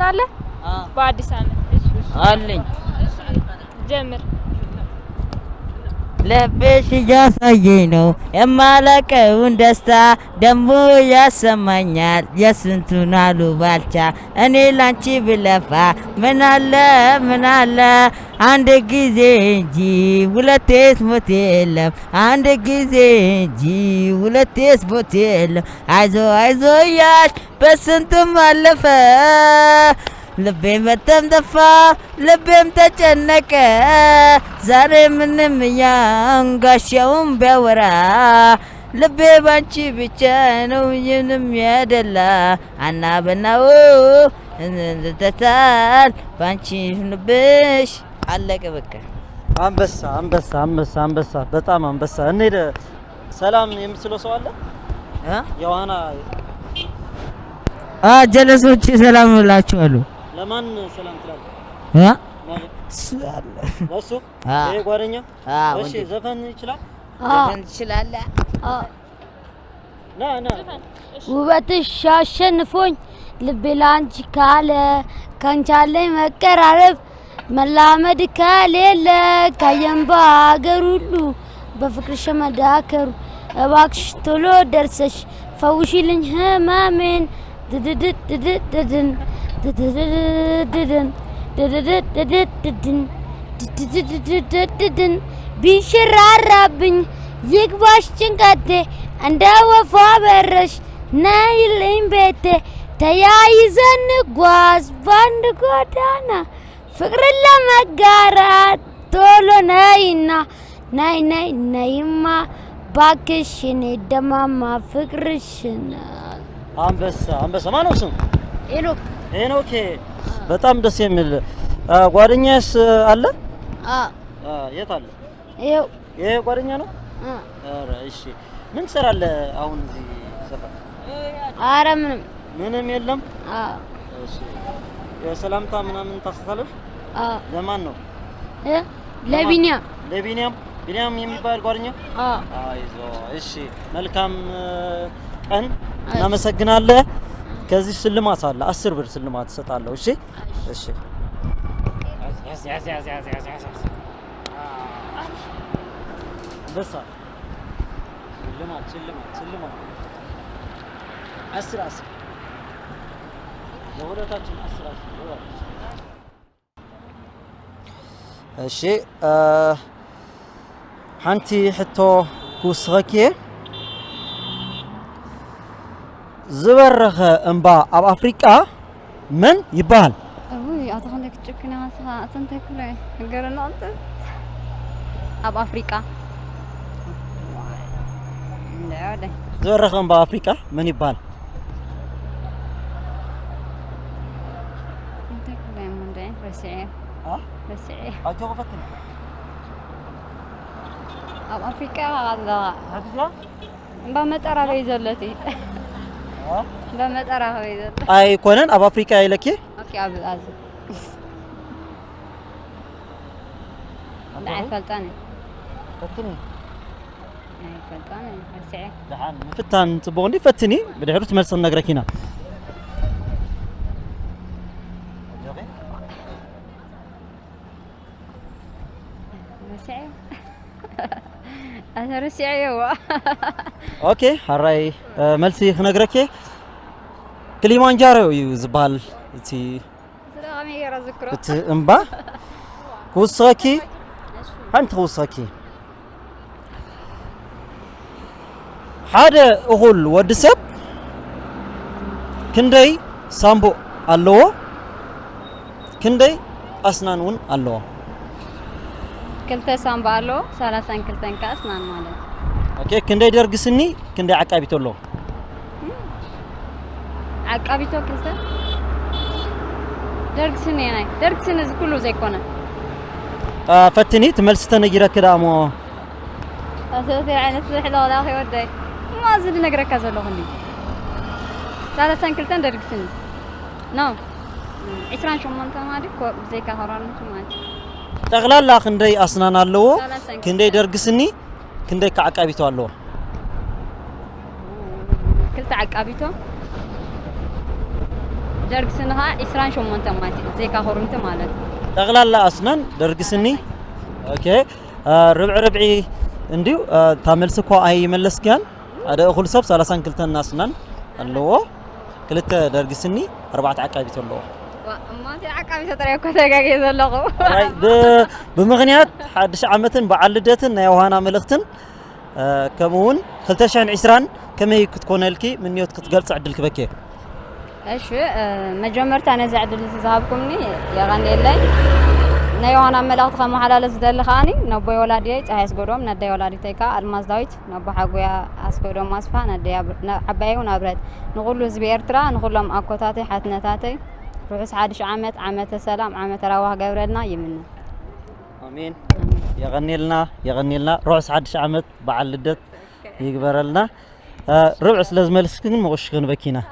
አለ በአዲስ አመት አለኝ ጀምር ልብሽ እያሳየኝ ነው የማላቀውን ደስታ ደሞ ያሰማኛል የስንቱን አሉባልቻ እኔ ላንቺ ብለፋ ምን አለ አንድ ጊዜ እንጂ ሁለቴስ ሞት የለም አንድ ጊዜ እንጂ ሁለቴስ ሞት የለም አይዞ ያሽ በስንቱም አለፈ ልቤም በጣም ጠፋ ልቤም ተጨነቀ ዛሬ ምንም ያንጋሻውን ቢያወራ ልቤ ባንቺ ብቻ ነው ምንም ያደላ አናበናው እንተታል ባንቺ ልብሽ አለቀ በቃ አንበሳ በጣም አንበሳ እንሂድ ሰላም የምትለው ሰው አለ የዋና ጀለሶች ሰላም እላችኋለሁ ለማን ሰላም ትላለህ ለሱ ይሄ ጓደኛ እሺ ዘፈን ይችላል ዘፈን ትችላለህ ና ውበትሽ አሸንፎኝ ልቤ ላንቺ ካለ ካንቺ አለኝ መቀራረብ መላመድ ከሌለ ካየን በአገር ሁሉ በፍቅርሽ መዳከሩ እባክሽ ቶሎ ደርሰሽ ፈውሽልኝ ህመሜን ድድድድድድን ቢንሽራራብኝ ይግባሽ ጭንቀቴ እንደ ወፏ በረሽ ነይልኝ ቤቴ ተያይዘን እንጓዝ በአንድ ጎዳና ፍቅርን ለመጋራት ቶሎ ነይና ነይማ ባክሽ እኔ ደማማ ፍቅርሽን አንበሳ ማነው ስም ሄኖክ በጣም ደስ የሚል ጓደኛስ አለ የት አለ ይሄ ጓደኛ ነው ኧረ እሺ ምን ትሰራለህ አሁን እዚህ ሰፈር ኧረ ምንም የለም እሺ የሰላምታ ምናምን ታስተላልፍ ለማን ነው ለቢኒያም የሚባል ጓደኛ አይዞ እሺ መልካም ቀን እናመሰግናለን ከዚህ ሽልማት አለ 10 ብር ሽልማት እሰጣለሁ እሺ በሳ ሽልማት 10 ለሁለታችን 10 እሺ ሓንቲ ሕቶ ክውስኸኪ ዝበረኸ እምባ ኣብ ኣፍሪቃ መን ይበሃል أتخلك تشكنا أنت كله قرنا أنت أب أفريقيا لا ده زورخم بأفريقيا من يبال أنت كله من ده رسعي رسعي أجوا فتن أب أفريقيا هذا هذا بمتأرى بيزلتي بمتأرى بيزلتي أي كونن أب أفريقيا يلكي أوكي أبو العزيز لا فلتاني فتني فلتاني رسعي دحان فتان تبغني فتني بدي عرفت مرسل نقرك هنا رسعي أنا رسعي هو اوكي هراي ملسي نقرك كليمانجارو يزبال تي سلامي يا رزقرو امبا كوساكي أنت كوساكي حدا أقول ودسب كندي سامبو الله كندي أسنانون الله كلتا سامبو الله سالسان كلتا كأسنان مالك أوكي كندي درجسني كندي عقابيتو الله عقابيتو كلتا درجسني أنا درجسني كله زي كونه فتني تملستنا جرا كده مو أسوتي عين السحلة ولا أخي ودي ما زد نقرأ كذا لو هني سالسان كلتا درجسني نو إسران شو منطقة مالك زي كهران شو مالك تغلال لا كندي أسنان الله كندي درجسني كندي كعقابيتو الله كلتا عقابيتو درجسنها إسران شو منت ماتي زي كهورنت مالك تغلى أصلا درجسني أوكي ربعي عنديو تعمل سكوا أي ملص كان هذا أقول سب سلاسان كلتنا ناسنا اللو كلتا درجسني 4 عقابي تلو ما أنت عقابي تطريق كذا كذا اللغو بمغنيات حدش عامة بعلدتن يوهانا ملختن كمون خلتشان عسران كما تكون لكي من يوت كتقلص عدلك بكي ايش مجمرت انا زعد اللي صاحبكمني يغني لي نيوانا ملقت خمو حلال زدل خاني نبو ولادي تايس غدوم ندي ولادي تيكا الماس داويت نبو حقويا اسكودوم ماسفا ندي عبايو نابرد نقول له زبي ارترا نقول لهم اكوتاتي حتنتاتي روحس عادش عامت سلام عامت رواه قبرنا يمنا امين يغني لنا روحس عادش عامت بعلدت يقبر لنا ربع سلازم لسكن مغشكن بكينا